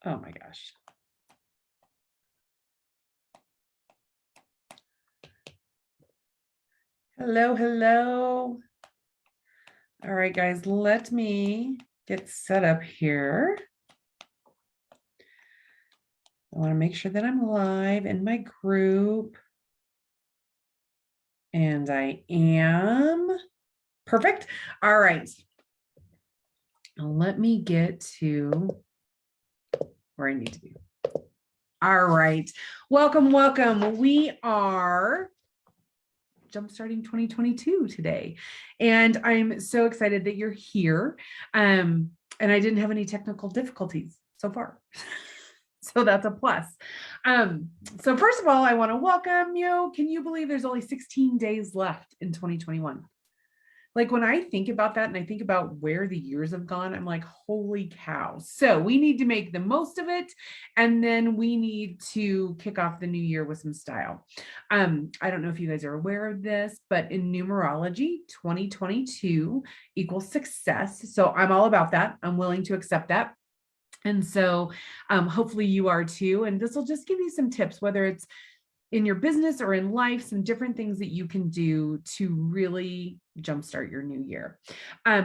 Oh my gosh. Hello, hello. All right, guys, let me get set up here. I want to make sure that I'm live in my group. And I am. Perfect. All right. Let me get to where I need to be. All right. Welcome, welcome. We are Jumpstarting 2022 today. And I'm so excited that you're here. And I didn't have any technical difficulties so far. So that's a plus. So first of all, I want to welcome you. Can you believe there's only 16 days left in 2021? Like when I think about that and I think about where the years have gone, I'm like, holy cow. So we need to make the most of it. And then we need to kick off the new year with some style. I don't know if you guys are aware of this, but in numerology, 2022 equals success. So I'm all about that. I'm willing to accept that. And so hopefully you are too. And this will just give you some tips, whether it's in your business or in life, some different things that you can do to really jumpstart your new year.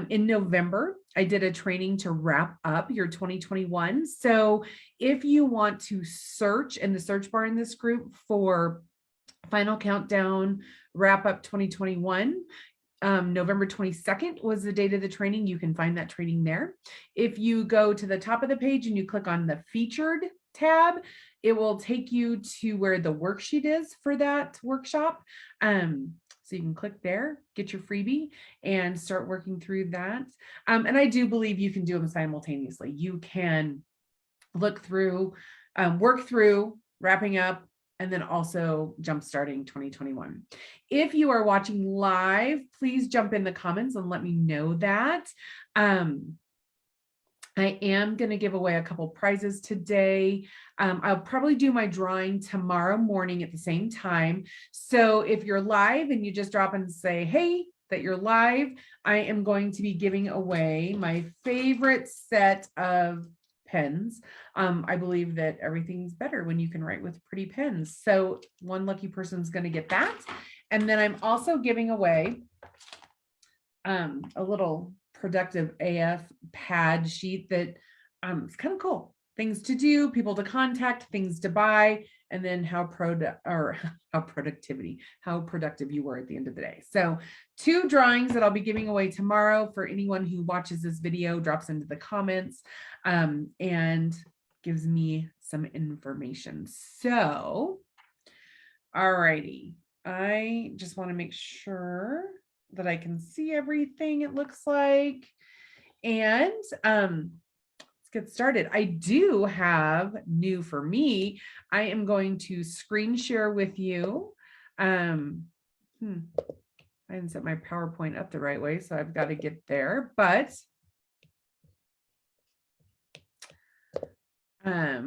In November, I did a training to wrap up your 2021. So if you want to search in the search bar in this group for Final Countdown Wrap Up 2021, November 22nd was the date of the training. You can find that training there. If you go to the top of the page and you click on the featured tab, it will take you to where the worksheet is for that workshop. So you can click there, get your freebie and start working through that. And I do believe you can do them simultaneously. You can look through, work through, wrapping up, and then also jumpstarting 2021. If you are watching live, please jump in the comments and let me know that. I am going to give away a couple prizes today. I'll probably do my drawing tomorrow morning at the same time. So if you're live and you just drop in and say, hey, that you're live, I am going to be giving away my favorite set of pens. I believe that everything's better when you can write with pretty pens. So one lucky person's going to get that. And then I'm also giving away a little productive AF pad sheet that it's kind of cool. Things to do, people to contact, things to buy, and then how productive you were at the end of the day. So 2 drawings that I'll be giving away tomorrow for anyone who watches this video, drops into the comments, and gives me some information. So, all righty. I just want to make sure that I can see everything, it looks like. And let's get started. I do have new for me. I am going to screen share with you. I didn't set my PowerPoint up the right way, so I've got to get there. But I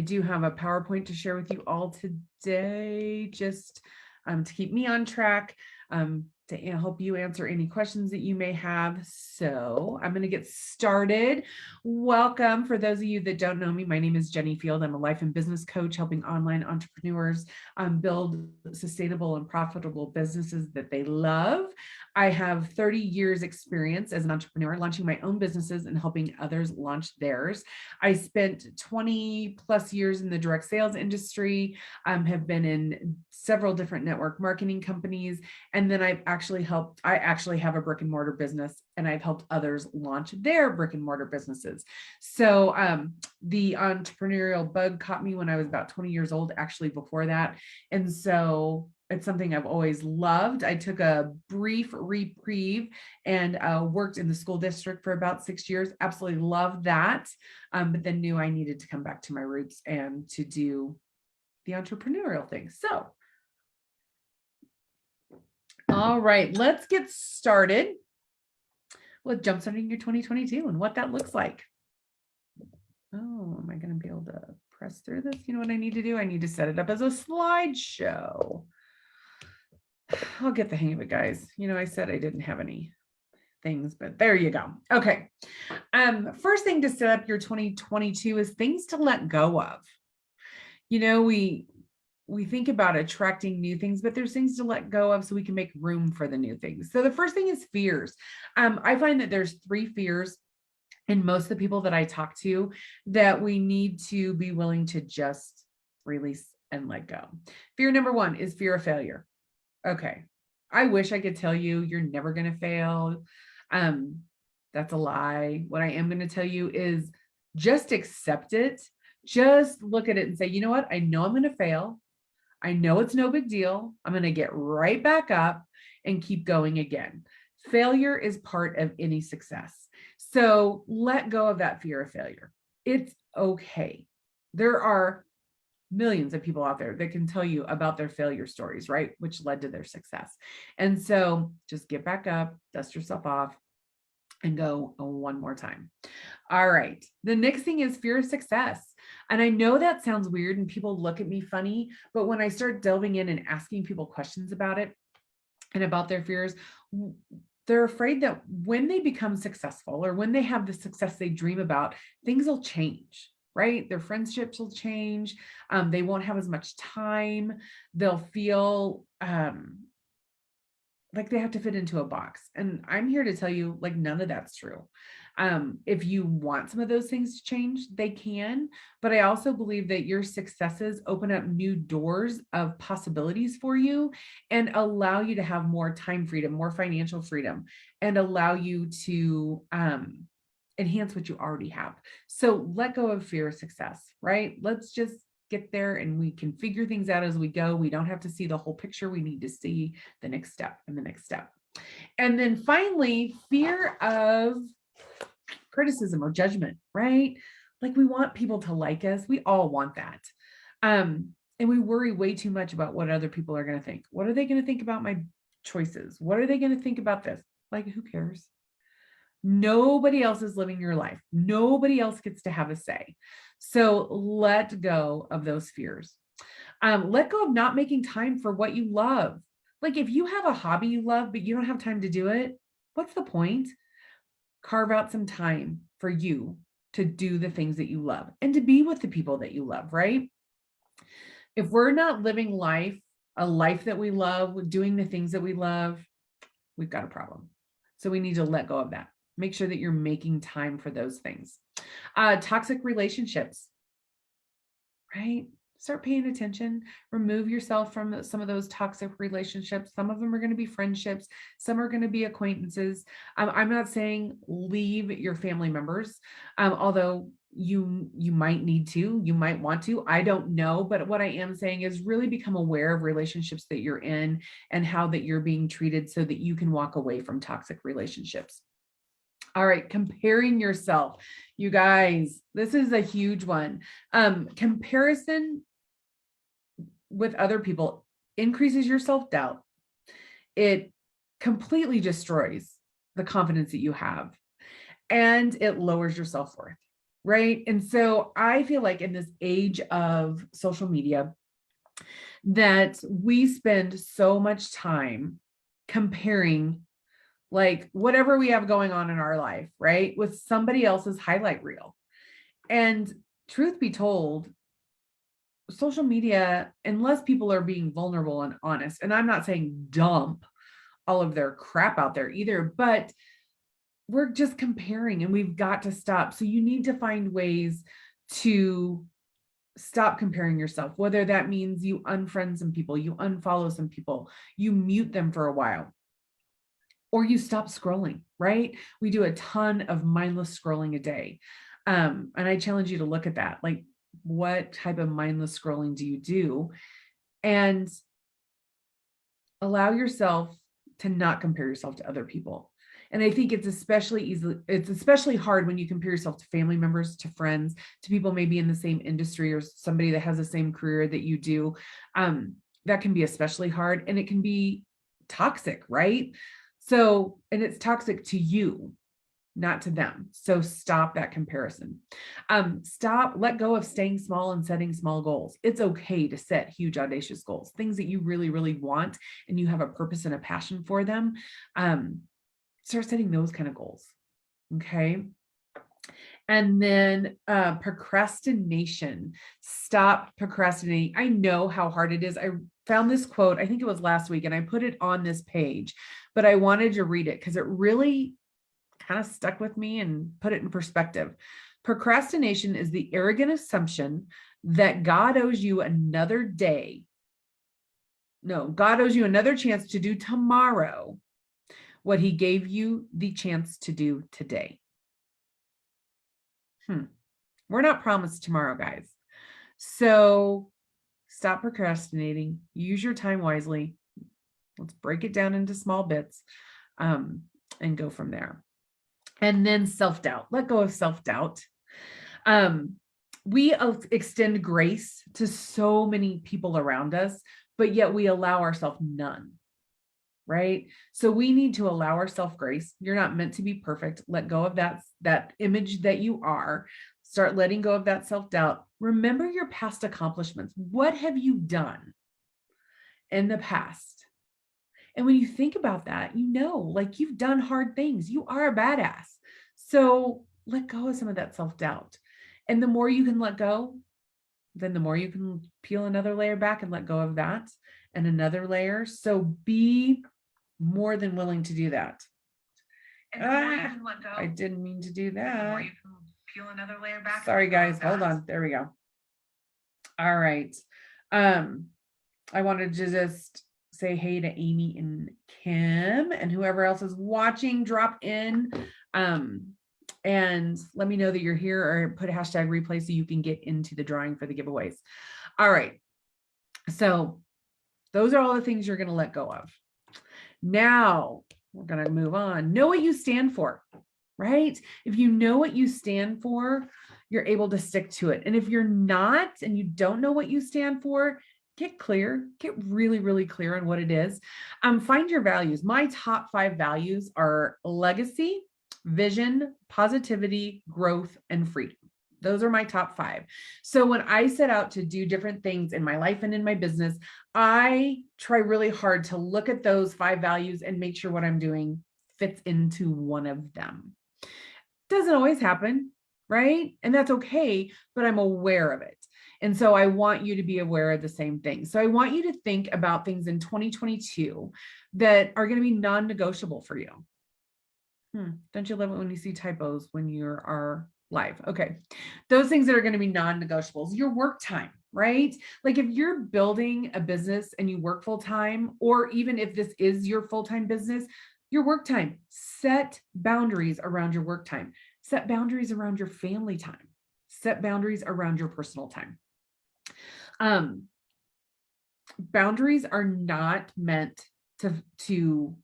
do have a PowerPoint to share with you all today, just to keep me on track, to help you answer any questions that you may have. So I'm going to get started. Welcome. For those of you that don't know me, my name is Jenny Field. I'm a life and business coach helping online entrepreneurs build sustainable and profitable businesses that they love. I have 30 years experience as an entrepreneur, launching my own businesses and helping others launch theirs. I spent 20 plus years in the direct sales industry, have been in several different network marketing companies. And then I actually have a brick and mortar business, and I've helped others launch their brick and mortar businesses. So the entrepreneurial bug caught me when I was about 20 years old, actually before that. And so it's something I've always loved. I took a brief reprieve and worked in the school district for about 6 years. Absolutely loved that. But then knew I needed to come back to my roots and to do the entrepreneurial thing. So, all right, let's get started with jumpstarting your 2022 and what that looks like. Oh, am I going to be able to press through this? You know what I need to do? I need to set it up as a slideshow. I'll get the hang of it, guys. You know, I said I didn't have any things, but there you go. Okay. First thing to set up your 2022 is things to let go of. We think about attracting new things, but there's things to let go of so we can make room for the new things. So the first thing is fears. I find that there's 3 fears in most of the people that I talk to that we need to be willing to just release and let go. Fear number 1 is fear of failure. Okay. I wish I could tell you you're never going to fail. That's a lie. What I am going to tell you is just accept it. Just look at it and say, you know what? I know I'm going to fail. I know it's no big deal. I'm going to get right back up and keep going again. Failure is part of any success. So let go of that fear of failure. It's okay. There are millions of people out there that can tell you about their failure stories, right? Which led to their success. And so just get back up, dust yourself off, and go one more time. All right. The next thing is fear of success. And I know that sounds weird and people look at me funny, but when I start delving in and asking people questions about it and about their fears, they're afraid that when they become successful or when they have the success they dream about, things will change, right? Their friendships will change. They won't have as much time. They'll feel like they have to fit into a box. And I'm here to tell you, like, none of that's true. If you want some of those things to change, they can. But I also believe that your successes open up new doors of possibilities for you and allow you to have more time freedom, more financial freedom, and allow you to enhance what you already have. So let go of fear of success, right? Let's just get there and we can figure things out as we go. We don't have to see the whole picture. We need to see the next step and the next step. And then finally, fear of criticism or judgment, right? Like we want people to like us. We all want that. And we worry way too much about what other people are going to think. What are they going to think about my choices? What are they going to think about this? Like, who cares? Nobody else is living your life. Nobody else gets to have a say. So let go of those fears. Let go of not making time for what you love. Like if you have a hobby you love, but you don't have time to do it, what's the point? Carve out some time for you to do the things that you love and to be with the people that you love, right? If we're not living a life that we love, doing the things that we love, we've got a problem. So we need to let go of that. Make sure that you're making time for those things. Toxic relationships, right? Start paying attention. Remove yourself from some of those toxic relationships. Some of them are going to be friendships. Some are going to be acquaintances. I'm not saying leave your family members, although you might need to, you might want to, I don't know. But what I am saying is really become aware of relationships that you're in and how that you're being treated so that you can walk away from toxic relationships. All right, comparing yourself. You guys, this is a huge one. Comparison with other people increases your self-doubt. It completely destroys the confidence that you have, and it lowers your self-worth, right? And so I feel like in this age of social media that we spend so much time comparing like whatever we have going on in our life, right, with somebody else's highlight reel. And truth be told, social media, unless people are being vulnerable and honest, and I'm not saying dump all of their crap out there either, but we're just comparing and we've got to stop. So you need to find ways to stop comparing yourself, whether that means you unfriend some people, you unfollow some people, you mute them for a while, or you stop scrolling, right? We do a ton of mindless scrolling a day. And I challenge you to look at that. Like, what type of mindless scrolling do you do? And allow yourself to not compare yourself to other people. And I think it's especially hard when you compare yourself to family members, to friends, to people maybe in the same industry or somebody that has the same career that you do. That can be especially hard, and it can be toxic, right? So, and it's toxic to you, not to them. So stop that comparison. Let go of staying small and setting small goals. It's okay to set huge, audacious goals, things that you really, really want, and you have a purpose and a passion for them. Start setting those kind of goals. Okay. And then procrastination. Stop procrastinating. I know how hard it is. I found this quote, I think it was last week, and I put it on this page, but I wanted to read it because it really kind of stuck with me and put it in perspective. Procrastination is the arrogant assumption that God owes you another day. No, God owes you another chance to do tomorrow what he gave you the chance to do today. We're not promised tomorrow, guys. So stop procrastinating. Use your time wisely. Let's break it down into small bits and go from there. And then self-doubt. Let go of self-doubt. We extend grace to so many people around us, but yet we allow ourselves none. Right? So we need to allow ourselves grace. You're not meant to be perfect. Let go of that image that you are. Start letting go of that self-doubt. Remember your past accomplishments. What have you done in the past? And when you think about that, like you've done hard things. You are a badass. So let go of some of that self-doubt. And the more you can let go, then the more you can peel another layer back and let go of that and another layer. So be more than willing to do that. And I didn't mean to do that. The more you can peel another layer back. Sorry, guys. Hold on. There we go. All right. I wanted to just say hey to Amy and Kim and whoever else is watching, drop in. And let me know that you're here or put a hashtag replay so you can get into the drawing for the giveaways. All right. So those are all the things you're going to let go of. Now we're going to move on. Know what you stand for, right? If you know what you stand for, you're able to stick to it. And if you're not, and you don't know what you stand for, get clear, get really, really clear on what it is. Find your values. My top 5 values are legacy, vision, positivity, growth, and freedom. Those are my top 5. So when I set out to do different things in my life and in my business, I try really hard to look at those 5 values and make sure what I'm doing fits into one of them. Doesn't always happen, right? And that's okay, but I'm aware of it. And so I want you to be aware of the same thing. So I want you to think about things in 2022 that are going to be non-negotiable for you. Don't you love it when you see typos when you are live? Okay. Those things that are going to be non-negotiables, your work time, right? Like if you're building a business and you work full time, or even if this is your full-time business, your work time, set boundaries around your work time, set boundaries around your family time, set boundaries around your personal time. Boundaries are not meant to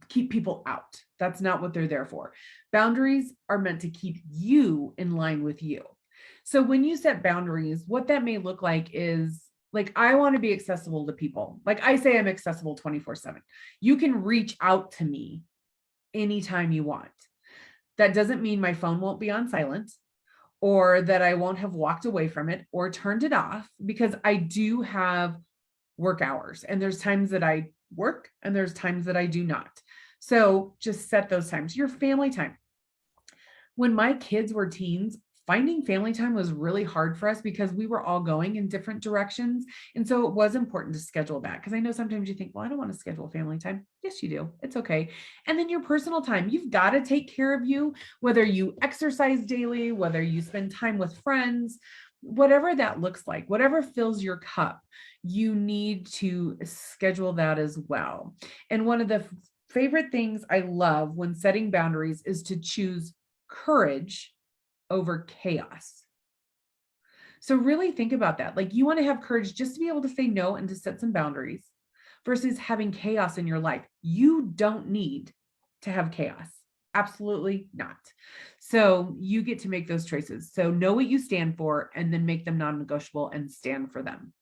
keep people out. That's not what they're there for. Boundaries are meant to keep you in line with you. So when you set boundaries, what that may look like is like, I want to be accessible to people. Like I say, I'm accessible 24/7. You can reach out to me anytime you want. That doesn't mean my phone won't be on silent or that I won't have walked away from it or turned it off, because I do have work hours and there's times that I work and there's times that I do not. So just set those times. Your family time. When my kids were teens, finding family time was really hard for us because we were all going in different directions. And so it was important to schedule that, because I know sometimes you think, well, I don't want to schedule family time. Yes, you do. It's okay. And then your personal time, you've got to take care of you, whether you exercise daily, whether you spend time with friends, whatever that looks like, whatever fills your cup, you need to schedule that as well. And one of the favorite things I love when setting boundaries is to choose courage over chaos. So really think about that. Like you want to have courage just to be able to say no and to set some boundaries versus having chaos in your life. You don't need to have chaos. Absolutely not. So you get to make those choices. So know what you stand for and then make them non-negotiable and stand for them.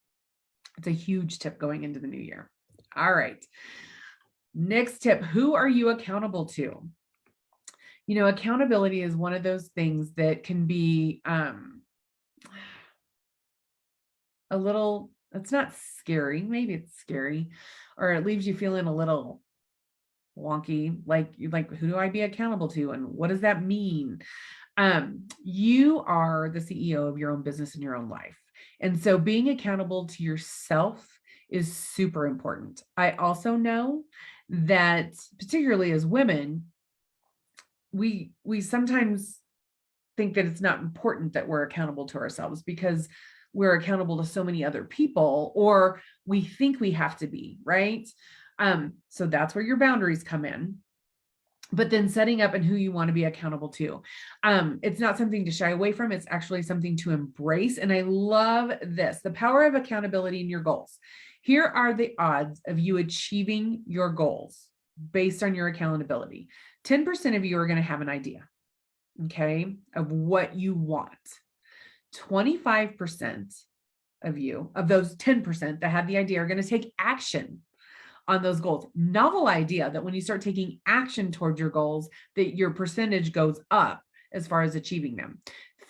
It's a huge tip going into the new year. All right. Next tip, who are you accountable to? You know, accountability is one of those things that can be a little, it's not scary. Maybe it's scary, or it leaves you feeling a little wonky. Like, who do I be accountable to? And what does that mean? You are the CEO of your own business and your own life. And so being accountable to yourself is super important. I also know that particularly as women, we sometimes think that it's not important that we're accountable to ourselves because we're accountable to so many other people, or we think we have to be, right? So that's where your boundaries come in. But then setting up and who you want to be accountable to. It's not something to shy away from. It's actually something to embrace. And I love this, the power of accountability in your goals. Here are the odds of you achieving your goals based on your accountability. 10% of you are going to have an idea, okay, of what you want. 25% of you, of those 10% that have the idea, are going to take action on those goals. Novel idea that when you start taking action towards your goals, that your percentage goes up as far as achieving them.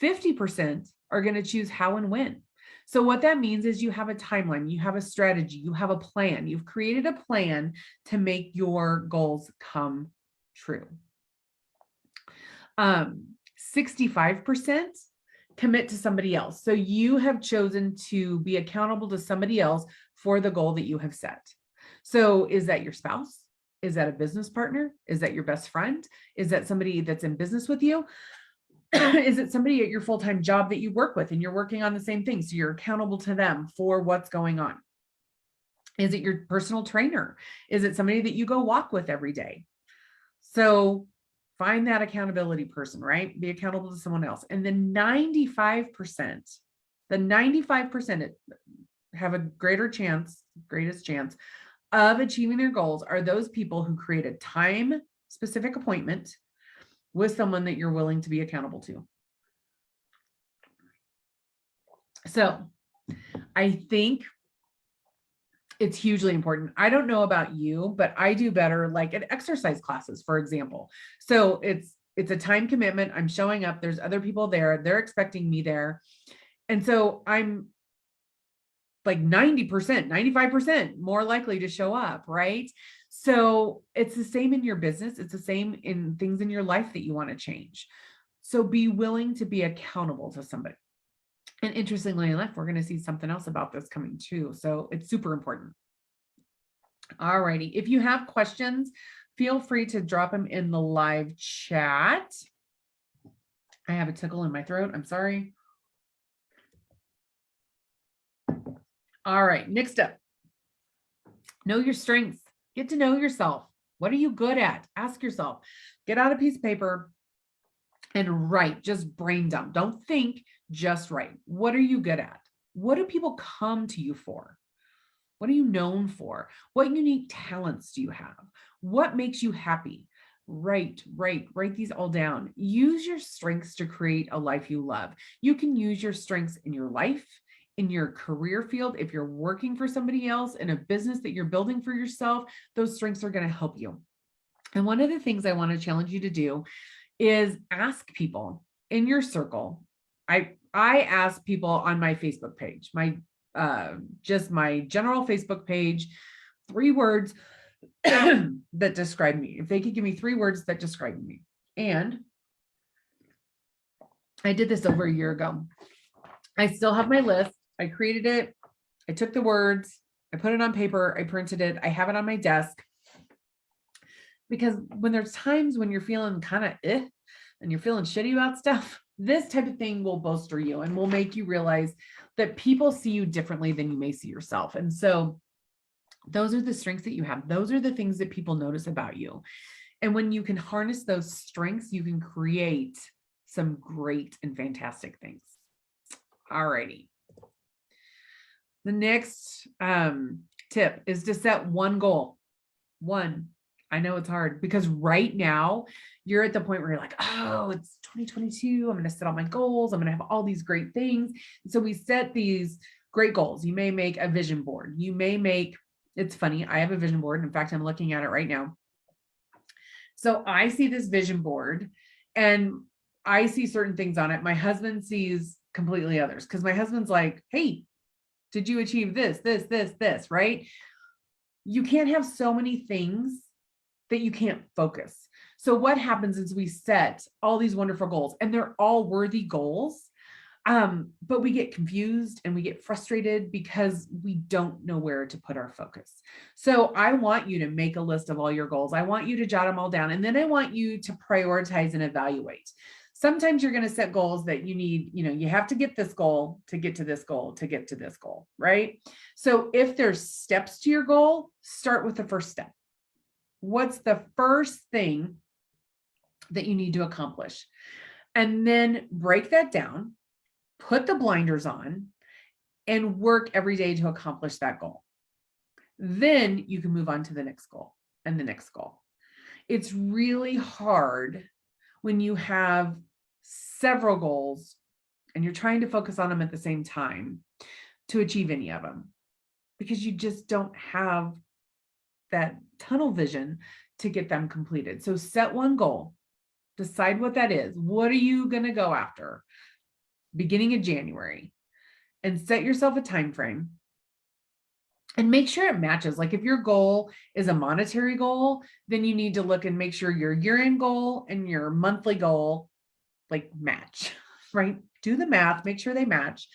50% are going to choose how and when. So what that means is you have a timeline, you have a strategy, you have a plan. You've created a plan to make your goals come true. 65% commit to somebody else. So you have chosen to be accountable to somebody else for the goal that you have set. So is that your spouse? Is that a business partner? Is that your best friend? Is that somebody that's in business with you? Is it somebody at your full-time job that you work with and you're working on the same thing? So you're accountable to them for what's going on. Is it your personal trainer? Is it somebody that you go walk with every day? So find that accountability person, right? Be accountable to someone else. And then 95%, the 95% have a greatest chance of achieving their goals are those people who create a time-specific appointment with someone that you're willing to be accountable to. So I think it's hugely important. I don't know about you, but I do better like at exercise classes, for example. So it's a time commitment. I'm showing up. There's other people there. They're expecting me there. And so I'm like 90%, 95% more likely to show up, right? So it's the same in your business. It's the same in things in your life that you want to change. So be willing to be accountable to somebody. And interestingly enough, we're going to see something else about this coming too. So it's super important. All righty. If you have questions, feel free to drop them in the live chat. I have a tickle in my throat. I'm sorry. All right, next up, know your strengths. Get to know yourself. What are you good at? Ask yourself. Get out a piece of paper and write. Just brain dump. Don't think, just write. What are you good at? What do people come to you for? What are you known for? What unique talents do you have? What makes you happy? Write these all down. Use your strengths to create a life you love. You can use your strengths in your life, in your career field. If you're working for somebody else in a business that you're building for yourself, those strengths are going to help you. And one of the things I want to challenge you to do is ask people in your circle. I ask people on my Facebook page, just my general Facebook page, 3 words that describe me. If they could give me 3 words that describe me. And I did this over a year ago. I still have my list. I created it. I took the words, I put it on paper, I printed it. I have it on my desk. Because when there's times when you're feeling kind of and you're feeling shitty about stuff, this type of thing will bolster you and will make you realize that people see you differently than you may see yourself. And so those are the strengths that you have. Those are the things that people notice about you. And when you can harness those strengths, you can create some great and fantastic things. All righty. The next tip is to set one goal. One. I know it's hard because right now you're at the point where you're like, oh, it's 2022. I'm going to set all my goals. I'm going to have all these great things. And so we set these great goals. You may make a vision board. You may make, it's funny, I have a vision board. In fact, I'm looking at it right now. So I see this vision board and I see certain things on it. My husband sees completely others because my husband's like, hey, did you achieve this, right? You can't have so many things that you can't focus. So what happens is we set all these wonderful goals, and they're all worthy goals. But we get confused and we get frustrated because we don't know where to put our focus. So I want you to make a list of all your goals. I want you to jot them all down. And then I want you to prioritize and evaluate. Sometimes you're going to set goals that you need, you have to get this goal to get to this goal, to get to this goal, right? So if there's steps to your goal, start with the first step. What's the first thing that you need to accomplish? And then break that down. Put the blinders on and work every day to accomplish that goal. Then you can move on to the next goal and the next goal. It's really hard when you have several goals and you're trying to focus on them at the same time to achieve any of them, because you just don't have that tunnel vision to get them completed. So set one goal, decide what that is. What are you going to go after? Beginning of January, and set yourself a time frame and make sure it matches. Like if your goal is a monetary goal, then you need to look and make sure your year-end goal and your monthly goal like match, right? Do the math, make sure they match.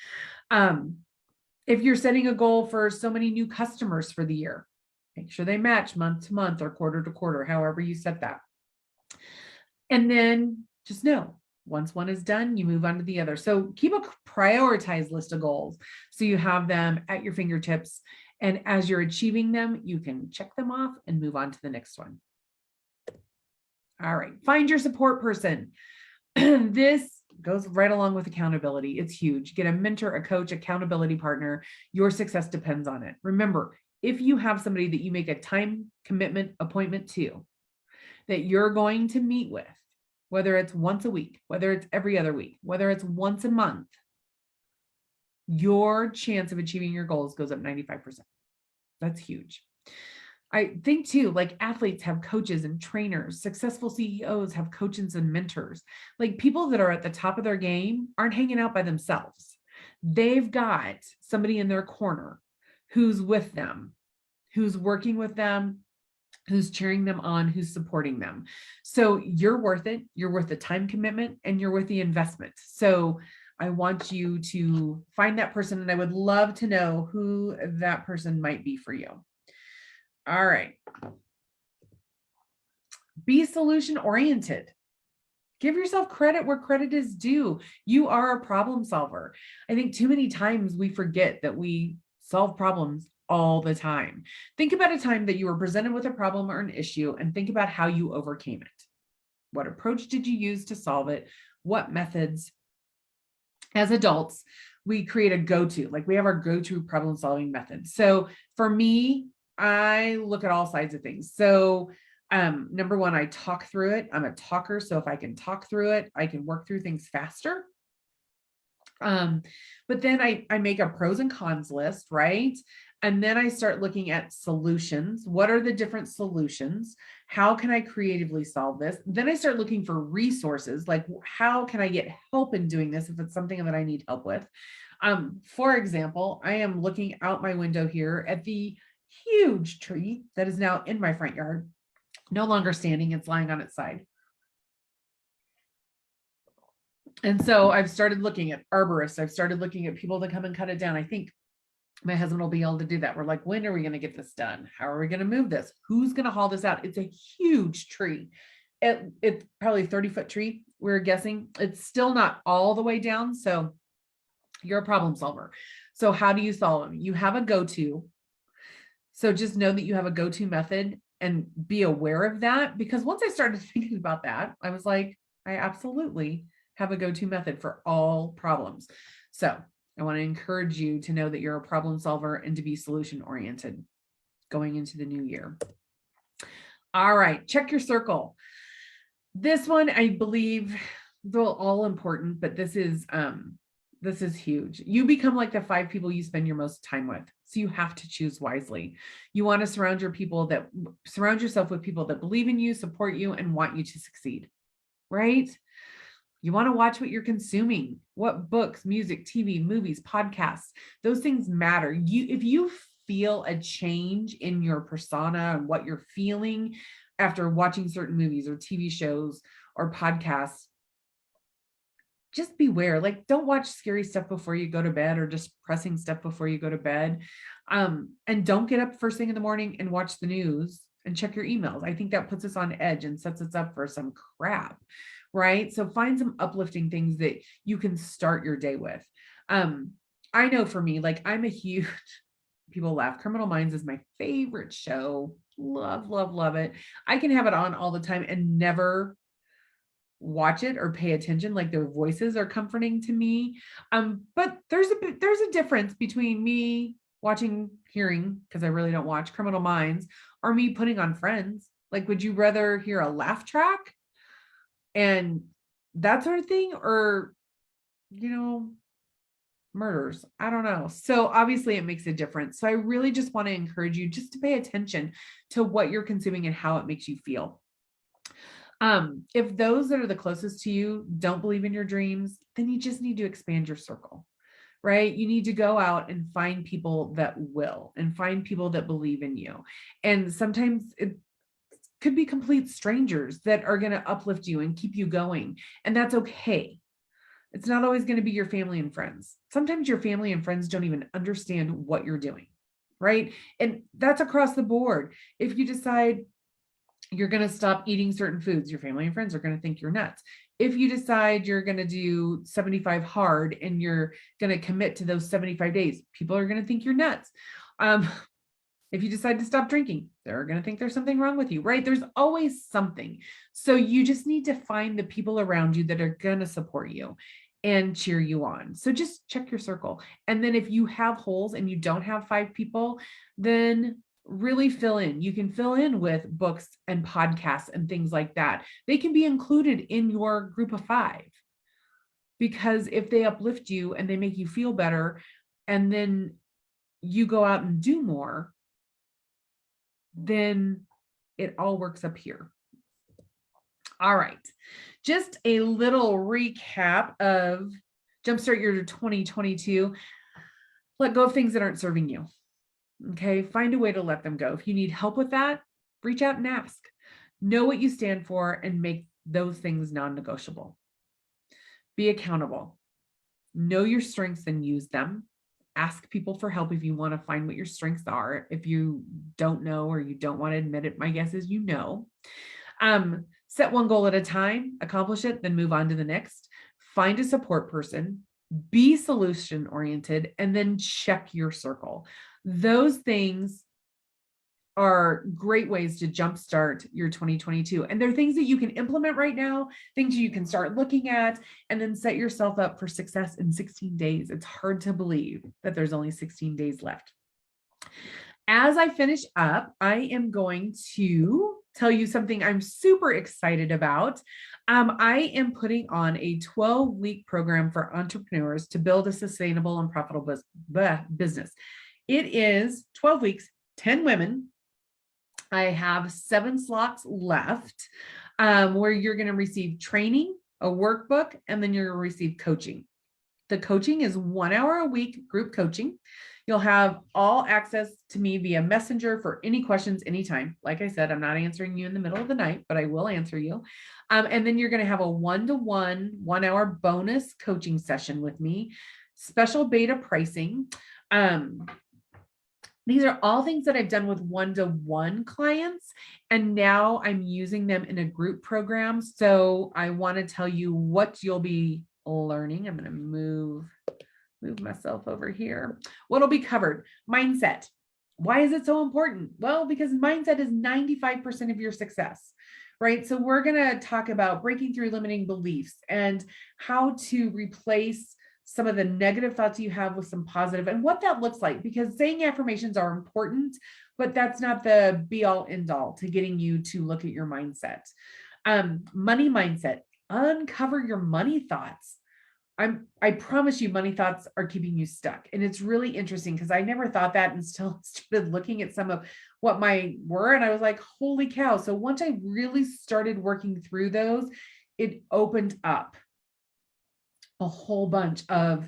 If you're setting a goal for so many new customers for the year, make sure they match month to month or quarter to quarter, however you set that. And then just know, once one is done, you move on to the other. So keep a prioritized list of goals so you have them at your fingertips. And as you're achieving them, you can check them off and move on to the next one. All right, find your support person. This goes right along with accountability. It's huge. Get a mentor, a coach, accountability partner. Your success depends on it. Remember, if you have somebody that you make a time commitment appointment to, that you're going to meet with, whether it's once a week, whether it's every other week, whether it's once a month, your chance of achieving your goals goes up 95%. That's huge. I think too, like athletes have coaches and trainers, successful CEOs have coaches and mentors. Like people that are at the top of their game aren't hanging out by themselves. They've got somebody in their corner who's with them, who's working with them, who's cheering them on, who's supporting them. So you're worth it. You're worth the time commitment and you're worth the investment. So I want you to find that person, and I would love to know who that person might be for you. All right. Be solution oriented. Give yourself credit where credit is due. You are a problem solver. I think too many times we forget that we solve problems all the time. Think about a time that you were presented with a problem or an issue and think about how you overcame it. What approach did you use to solve it? What methods? As adults, we create a go-to, like we have our go-to problem solving method. So for me, I look at all sides of things. So number one, I talk through it. I'm a talker. So if I can talk through it, I can work through things faster. But then I make a pros and cons list, right? And then I start looking at solutions. What are the different solutions? How can I creatively solve this? Then I start looking for resources, like how can I get help in doing this if it's something that I need help with? For example, I am looking out my window here at the huge tree that is now in my front yard, no longer standing, it's lying on its side. And so I've started looking at arborists. I've started looking at people that come and cut it down. I think my husband will be able to do that. We're like, when are we going to get this done? How are we going to move this? Who's going to haul this out? It's a huge tree. It's probably a 30-foot tree, we're guessing. It's still not all the way down. So you're a problem solver. So how do you solve them? You have a go-to. So just know that you have a go-to method and be aware of that. Because once I started thinking about that, I was like, I absolutely have a go-to method for all problems. So I want to encourage you to know that you're a problem solver and to be solution oriented going into the new year. All right, check your circle. This one, I believe, they're all important, but this is huge. You become like the 5 people you spend your most time with. So you have to choose wisely. You want to surround yourself with people that believe in you, support you, and want you to succeed, right? You want to watch what you're consuming, what books, music, TV, movies, podcasts, those things matter. If you feel a change in your persona and what you're feeling, after watching certain movies or TV shows or podcasts, just beware. Like, don't watch scary stuff before you go to bed or just depressing stuff before you go to bed. And don't get up first thing in the morning and watch the news and check your emails. I think that puts us on edge and sets us up for some crap, right? So find some uplifting things that you can start your day with. I know for me, like, I'm a huge, people laugh, Criminal Minds is my favorite show. Love, love, love it. I can have it on all the time and never watch it or pay attention. Like, their voices are comforting to me. But there's a difference between me watching, hearing, because I really don't watch Criminal Minds, or me putting on Friends. Like, would you rather hear a laugh track and that sort of thing, or, murders? I don't know. So obviously it makes a difference. So I really just want to encourage you just to pay attention to what you're consuming and how it makes you feel. If those that are the closest to you don't believe in your dreams, then you just need to expand your circle, right? You need to go out and find people that will, and find people that believe in you. And sometimes it could be complete strangers that are going to uplift you and keep you going. And that's okay. It's not always going to be your family and friends. Sometimes your family and friends don't even understand what you're doing, right? And that's across the board. If you decide you're going to stop eating certain foods, your family and friends are going to think you're nuts. If you decide you're going to do 75 hard and you're going to commit to those 75 days, people are going to think you're nuts. If you decide to stop drinking, they're going to think there's something wrong with you, right? There's always something. So you just need to find the people around you that are going to support you and cheer you on. So just check your circle. And then if you have holes and you don't have 5 people, then really fill in. You can fill in with books and podcasts and things like that. They can be included in your group of 5, because if they uplift you and they make you feel better, and then you go out and do more, then it all works up here. All right. Just a little recap of Jumpstart Year 2022. Let go of things that aren't serving you. Okay. Find a way to let them go. If you need help with that, reach out and ask. Know what you stand for and make those things non-negotiable. Be accountable. Know your strengths and use them. Ask people for help if you want to find what your strengths are. If you don't know or you don't want to admit it, my guess is you know. Set one goal at a time, accomplish it, then move on to the next. Find a support person, be solution oriented, and then check your circle. Those things are great ways to jumpstart your 2022. And they're things that you can implement right now, things you can start looking at, and then set yourself up for success in 16 days. It's hard to believe that there's only 16 days left. As I finish up, I am going to tell you something I'm super excited about. I am putting on a 12-week program for entrepreneurs to build a sustainable and profitable business. It is 12 weeks, 10 women. I have 7 slots left, where you're going to receive training, a workbook, and then you're going to receive coaching. The coaching is 1 hour a week group coaching. You'll have all access to me via Messenger for any questions anytime. Like I said, I'm not answering you in the middle of the night, but I will answer you. And then you're going to have a 1-to-1, 1 hour bonus coaching session with me, special beta pricing. These are all things that I've done with 1-to-1 clients, and now I'm using them in a group program. So I want to tell you what you'll be learning. I'm going to move myself over here. What'll be covered? Mindset. Why is it so important? Well, because mindset is 95% of your success, right? So we're going to talk about breaking through limiting beliefs and how to replace some of the negative thoughts you have with some positive, and what that looks like, because saying affirmations are important, but that's not the be all end all to getting you to look at your mindset. Money mindset, uncover your money thoughts. I promise you, money thoughts are keeping you stuck. And it's really interesting because I never thought that until I started looking at some of what mine were. And I was like, holy cow. So once I really started working through those, it opened up a whole bunch of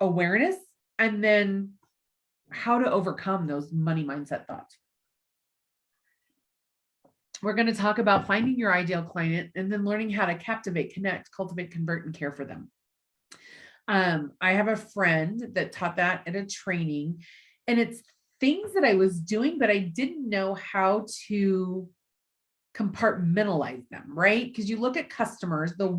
awareness, and then how to overcome those money mindset thoughts. we're going to talk about finding your ideal client and then learning how to captivate, connect, cultivate, convert, and care for them. I have a friend that taught that at a training, and it's things that I was doing, but I didn't know how to compartmentalize them, right? Because you look at customers, the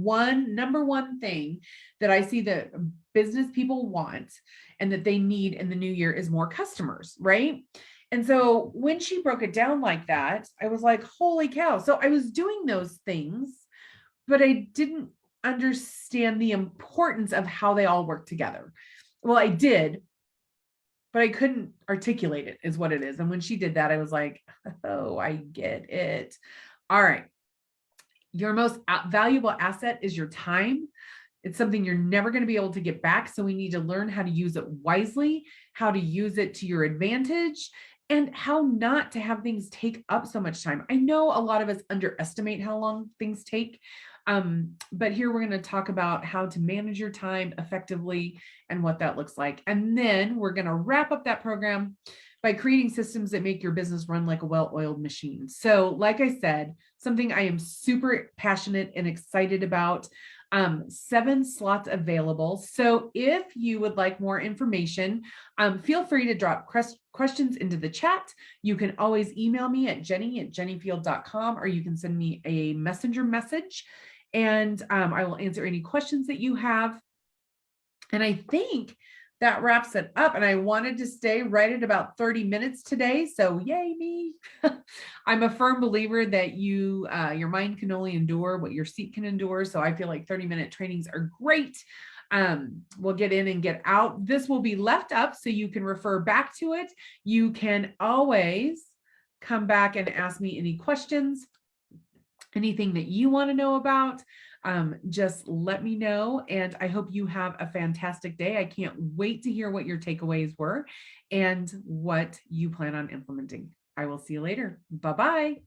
number one thing that I see that business people want and that they need in the new year is more customers, right? And so when she broke it down like that, I was like, holy cow. So I was doing those things, but I didn't understand the importance of how they all work together. Well, I did, but I couldn't articulate it, is what it is. And when she did that, I was like, oh, I get it. All right. Your most valuable asset is your time. It's something you're never going to be able to get back. So we need to learn how to use it wisely, how to use it to your advantage, and how not to have things take up so much time. I know a lot of us underestimate how long things take. But here we're going to talk about how to manage your time effectively and what that looks like. And then we're going to wrap up that program by creating systems that make your business run like a well-oiled machine. So like I said, something I am super passionate and excited about. 7 slots available. So if you would like more information, feel free to drop questions into the chat. You can always email me at jenny@jennyfield.com, or you can send me a messenger message, and I will answer any questions that you have. And I think that wraps it up. And I wanted to stay right at about 30 minutes today. So yay me. I'm a firm believer that your mind can only endure what your seat can endure. So I feel like 30-minute trainings are great. We'll get in and get out. This will be left up so you can refer back to it. You can always come back and ask me any questions, anything that you want to know about. Just let me know, and I hope you have a fantastic day. I can't wait to hear what your takeaways were and what you plan on implementing. I will see you later. Bye-bye.